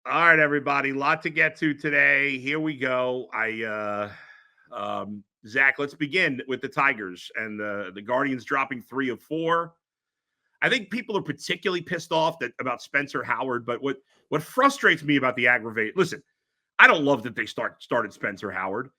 All right, everybody. Lot to get to today. Here we go. Zach, let's begin with the Tigers and the Guardians dropping 3 of 4. I think people are particularly pissed off about Spencer Howard, but what frustrates me about the aggravate. Listen, I don't love that they started Spencer Howard.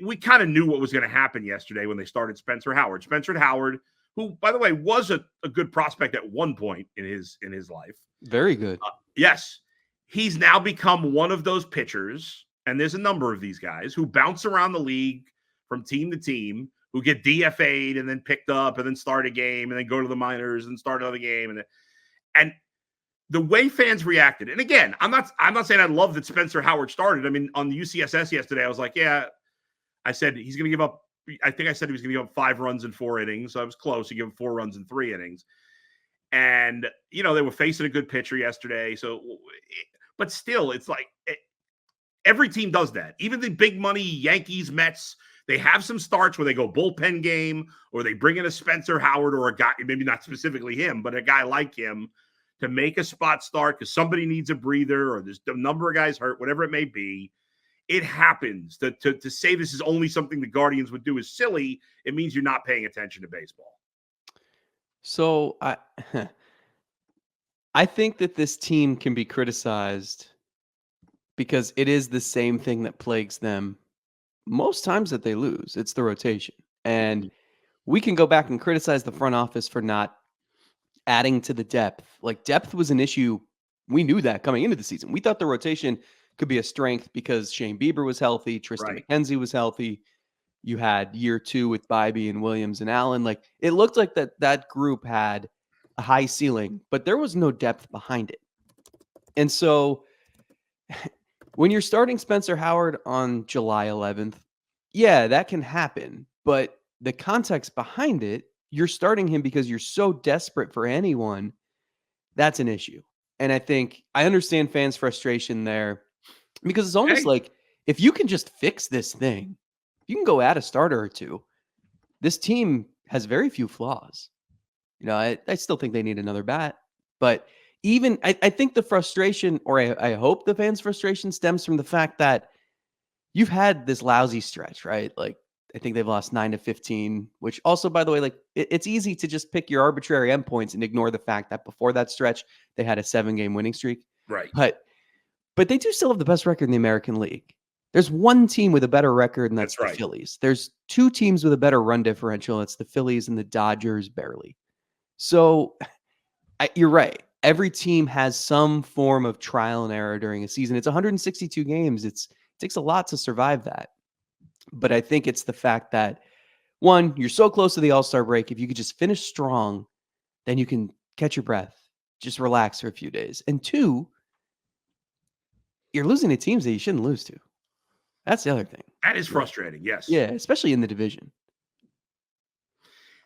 We kind of knew what was going to happen yesterday when they started Spencer Howard. Spencer Howard, who, by the way, was a good prospect at one point in his life. Very good. Yes. He's now become one of those pitchers, and there's a number of these guys who bounce around the league from team to team, who get DFA'd and then picked up and then start a game and then go to the minors and start another game. And the way fans reacted, and again, I'm not saying I love that Spencer Howard started. I mean, on the UCSS yesterday, I was like, yeah, I said he's going to give up. I think I said he was going to give up 5 runs in 4 innings. So I was close. He gave up 4 runs in 3 innings. And, they were facing a good pitcher yesterday. But still, it's like every team does that. Even the big money Yankees, Mets, they have some starts where they go bullpen game or they bring in a Spencer Howard or a guy, maybe not specifically him, but a guy like him to make a spot start because somebody needs a breather or there's a number of guys hurt, whatever it may be. It happens. To say this is only something the Guardians would do is silly. It means you're not paying attention to baseball. So I think that this team can be criticized because it is the same thing that plagues them most times that they lose. It's the rotation. And we can go back and criticize the front office for not adding to the depth. Like, depth was an issue. We knew that coming into the season. We thought the rotation could be a strength because Shane Bieber was healthy, Tristan McKenzie was healthy. You had year 2 with Bybee and Williams and Allen. Like, it looked like that group had a high ceiling, but there was no depth behind it. And so when you're starting Spencer Howard on July 11th, yeah, that can happen. But the context behind it, you're starting him because you're so desperate for anyone. That's an issue. And I understand fans' frustration there because it's almost like if you can just fix this thing, you can go add a starter or two. This team has very few flaws. I still think they need another bat. But even I think the frustration, or I hope the fans' frustration stems from the fact that you've had this lousy stretch, right? Like, I think they've lost 9 to 15, which also, by the way, like it's easy to just pick your arbitrary endpoints and ignore the fact that before that stretch, they had a 7-game winning streak. Right. But they do still have the best record in the American League. There's one team with a better record, and that's the right. Phillies. There's 2 teams with a better run differential. It's the Phillies and the Dodgers, barely. So you're right. Every team has some form of trial and error during a season. It's 162 games. It takes a lot to survive that. But I think it's the fact that, one, you're so close to the All-Star break. If you could just finish strong, then you can catch your breath, just relax for a few days. And 2, you're losing to teams that you shouldn't lose to. That's the other thing. That is frustrating, yes. Yeah, especially in the division.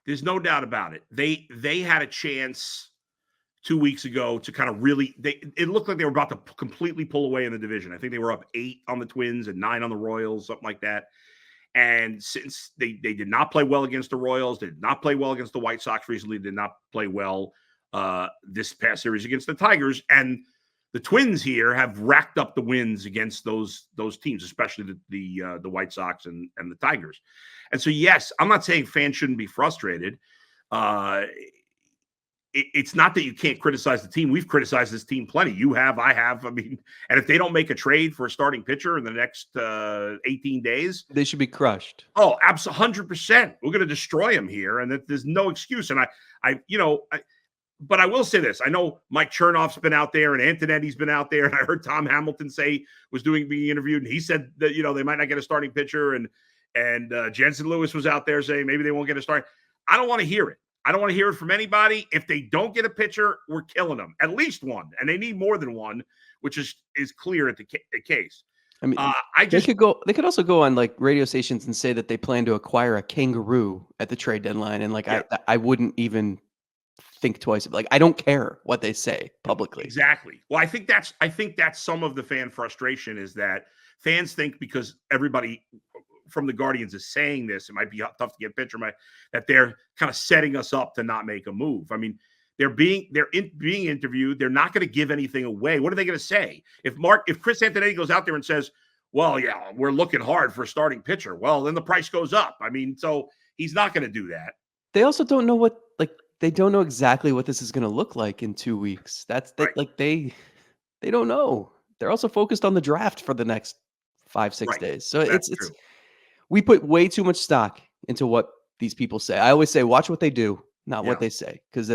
There's no doubt about it. They had a chance 2 weeks ago to kind of really it looked like they were about to completely pull away in the division. I think they were up 8 on the Twins and 9 on the Royals, something like that. And since they did not play well against the Royals, they did not play well against the White Sox recently, did not play well this past series against the Tigers. And the Twins here have racked up the wins against those teams, especially the White Sox and the Tigers. And so, yes, I'm not saying fans shouldn't be frustrated. It's not that you can't criticize the team. We've criticized this team plenty. You have, I have. I mean, and if they don't make a trade for a starting pitcher in the next 18 days, they should be crushed. Oh, absolutely, 100%. We're going to destroy them here, and there's no excuse. And but I will say this. I know Mike Chernoff's been out there and Antonetti's been out there. And I heard Tom Hamilton being interviewed. And he said that, they might not get a starting pitcher. And Jensen Lewis was out there saying maybe they won't get a start. I don't want to hear it. I don't want to hear it from anybody. If they don't get a pitcher, we're killing them. At least one. And they need more than one, which is clear at the case. I mean, they could also go on like radio stations and say that they plan to acquire a kangaroo at the trade deadline. And I wouldn't even think twice. Like, I don't care what they say publicly. Exactly. Well, I think that's some of the fan frustration is that fans think because everybody from the Guardians is saying this, it might be tough to get a pitcher, that they're kind of setting us up to not make a move. I mean, being interviewed. They're not going to give anything away. What are they going to say? If Chris Antonetti goes out there and says, well, yeah, we're looking hard for a starting pitcher, well, then the price goes up. I mean, so he's not going to do that. They also don't know they don't know exactly what this is going to look like in 2 weeks. Right. They don't know. They're also focused on the draft for the next 5-6 days. So it's we put way too much stock into what these people say. I always say, watch what they do, not what they say, because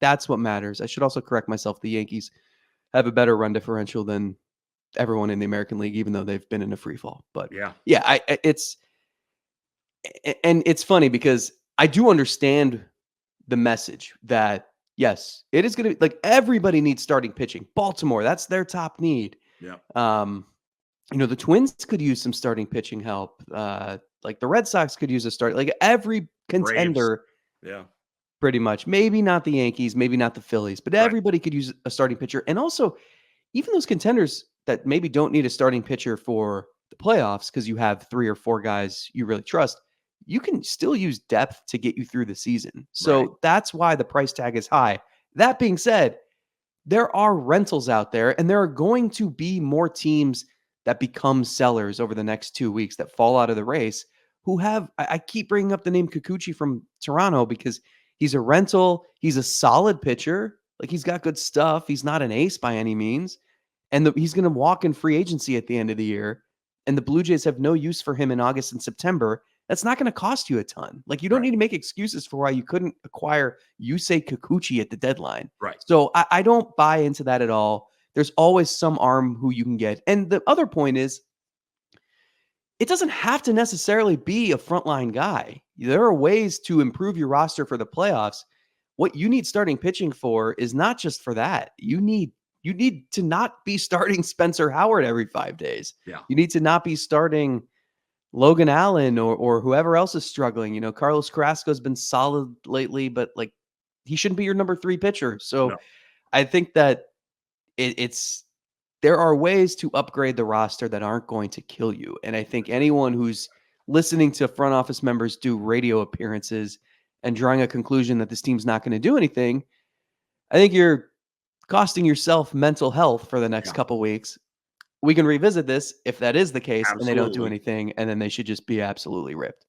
that's what matters. I should also correct myself. The Yankees have a better run differential than everyone in the American League, even though they've been in a free fall. But it's funny because I do understand the message that yes, it is going to like everybody needs starting pitching. Baltimore, that's their top need. Yeah. The Twins could use some starting pitching help. Like the Red Sox could use a start. Like every contender, Braves. Pretty much. Maybe not the Yankees, maybe not the Phillies, but everybody could use a starting pitcher. And also, even those contenders that maybe don't need a starting pitcher for the playoffs because you have 3 or 4 guys you really trust, you can still use depth to get you through the season. So that's why the price tag is high. That being said, there are rentals out there, and there are going to be more teams that become sellers over the next 2 weeks that fall out of the race who have, I keep bringing up the name Kikuchi from Toronto because he's a rental. He's a solid pitcher. Like he's got good stuff. He's not an ace by any means. And he's going to walk in free agency at the end of the year. And the Blue Jays have no use for him in August and September. That's not going to cost you a ton. Like you don't need to make excuses for why you couldn't acquire Yusei Kikuchi at the deadline. Right. So I don't buy into that at all. There's always some arm who you can get. And the other point is, it doesn't have to necessarily be a frontline guy. There are ways to improve your roster for the playoffs. What you need starting pitching for is not just for that. You need to not be starting Spencer Howard every 5 days. Yeah. You need to not be starting Logan Allen or whoever else is struggling. Carlos Carrasco's been solid lately, but like he shouldn't be your number 3 pitcher. So I think that there are ways to upgrade the roster that aren't going to kill you. And I think anyone who's listening to front office members do radio appearances and drawing a conclusion that this team's not going to do anything, I think you're costing yourself mental health for the next couple weeks. We can revisit this if that is the case and they don't do anything, and then they should just be absolutely ripped.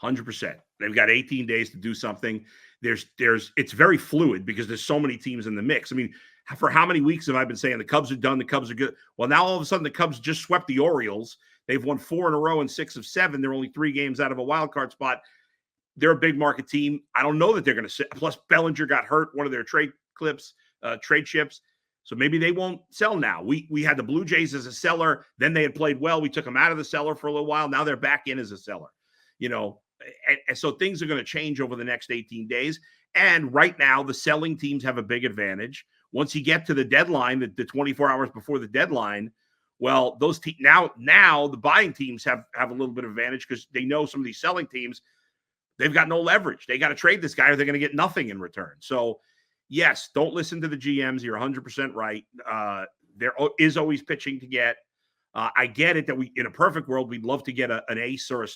100%. They've got 18 days to do something. It's very fluid because there's so many teams in the mix. I mean, for how many weeks have I been saying the Cubs are done, the Cubs are good? Well, now all of a sudden the Cubs just swept the Orioles. They've won 4 in a row and 6 of 7. They're only 3 games out of a wild card spot. They're a big market team. I don't know that they're going to sit. Plus, Bellinger got hurt, one of their trade chips. So maybe they won't sell now. We had the Blue Jays as a seller. Then they had played well. We took them out of the cellar for a little while. Now they're back in as a seller. And so things are going to change over the next 18 days. And right now, the selling teams have a big advantage. Once you get to the deadline, the 24 hours before the deadline, well, those now the buying teams have a little bit of advantage because they know some of these selling teams, they've got no leverage. They got to trade this guy or they're going to get nothing in return. So, yes, don't listen to the GMs. You're 100% right. There is always pitching to get. I get it that in a perfect world, we'd love to get an ace or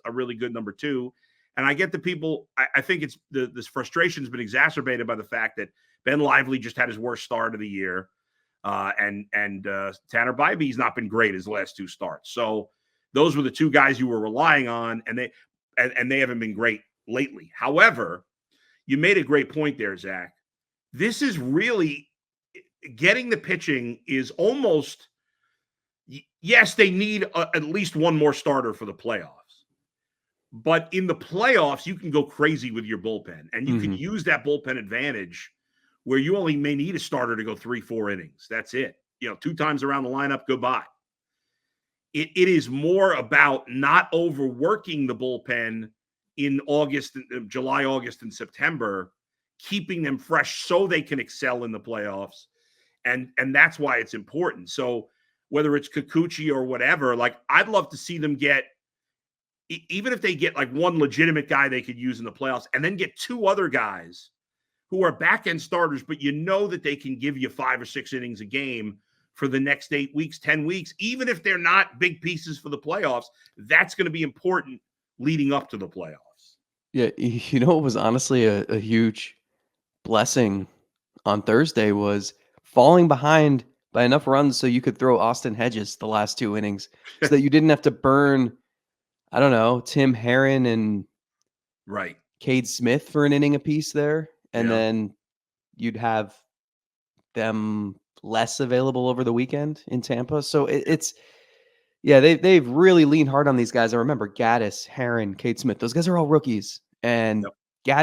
a really good number 2. And I get the people. I think it's this frustration has been exacerbated by the fact that Ben Lively just had his worst start of the year, and Tanner Bybee's not been great his last 2 starts. So those were the 2 guys you were relying on, and they haven't been great lately. However, you made a great point there, Zach. This is really getting the pitching is almost. Yes, they need at least one more starter for the playoffs. But in the playoffs, you can go crazy with your bullpen, and you can use that bullpen advantage where you only may need a starter to go 3-4 innings. That's it. 2 times around the lineup, goodbye. It is more about not overworking the bullpen in July, August, and September, keeping them fresh so they can excel in the playoffs. And that's why it's important. So whether it's Kikuchi or whatever, like I'd love to see them get, even if they get like one legitimate guy they could use in the playoffs and then get 2 other guys who are back-end starters, but that they can give you 5 or 6 innings a game for the next 8 weeks, 10 weeks, even if they're not big pieces for the playoffs, that's going to be important leading up to the playoffs. Yeah. It was honestly a huge blessing on Thursday was falling behind by enough runs so you could throw Austin Hedges the last 2 innings so that you didn't have to burn, I don't know, Tim Herron and Right. Cade Smith for an inning apiece there. And Yeah. then you'd have them less available over the weekend in Tampa. So it's they've really leaned hard on these guys. I remember Gaddis, Herron, Cade Smith. Those guys are all rookies. And Yep.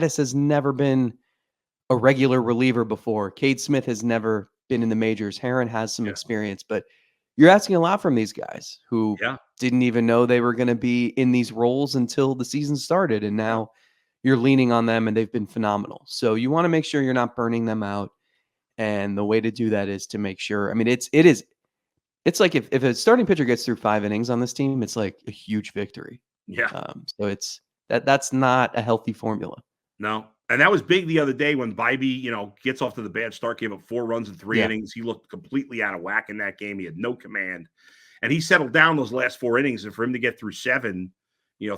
Gaddis has never been a regular reliever before. Cade Smith has never been in the majors. Herron has some experience, but you're asking a lot from these guys who didn't even know they were going to be in these roles until the season started. And now you're leaning on them and they've been phenomenal. So you want to make sure you're not burning them out. And the way to do that is to make sure, I mean, it's like if a starting pitcher gets through 5 innings on this team, it's like a huge victory. Yeah. So it's that's not a healthy formula. No. And that was big the other day when Bybee, gets off to the bad start, gave up 4 runs in 3 innings. He looked completely out of whack in that game. He had no command. And he settled down those last 4 innings. And for him to get through 7,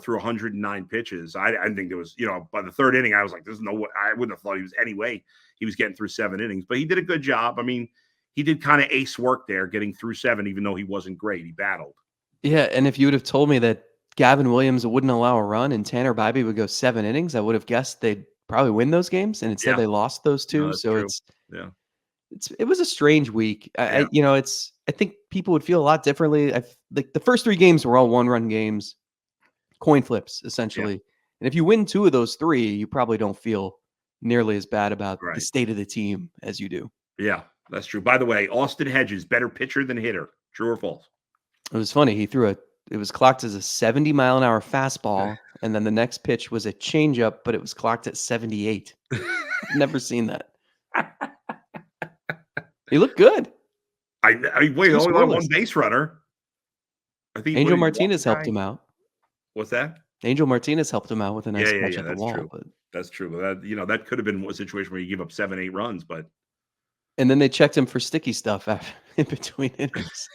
through 109 pitches, I think there was, by the 3rd inning, I was like, there's no way. I wouldn't have thought he was any way he was getting through 7 innings. But he did a good job. I mean, he did kind of ace work there getting through 7, even though he wasn't great. He battled. Yeah, and if you would have told me that Gavin Williams wouldn't allow a run and Tanner Bybee would go 7 innings, I would have guessed they'd probably win those games, and instead they lost those 2. No, so true. it was a strange week. I think people would feel a lot differently. Like the first 3 games were all 1-run games, coin flips essentially. And if you win 2 of those 3, you probably don't feel nearly as bad about the state of the team as you do. Yeah, that's true. By the way, Austin Hedges, better pitcher than hitter. True or false? It was funny. It was clocked as a 70-mile-an-hour fastball, and then the next pitch was a changeup, but it was clocked at 78. Never seen that. He looked good. Wait, only got 1 base runner. I think Angel Martinez helped him out. What's that? Angel Martinez helped him out with a nice catch at the wall. True. But that's true. But that could have been a situation where you give up 7, 8 runs, but. And then they checked him for sticky stuff in between innings.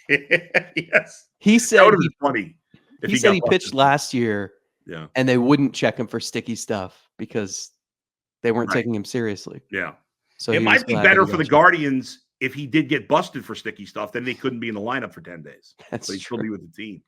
Yes. He said that would have been funny. He said he pitched last year. Yeah. And they wouldn't check him for sticky stuff because they weren't taking him seriously. Yeah. So it might be better for the Guardians if he did get busted for sticky stuff, then they couldn't be in the lineup for 10 days. That's so he'd still be with the team.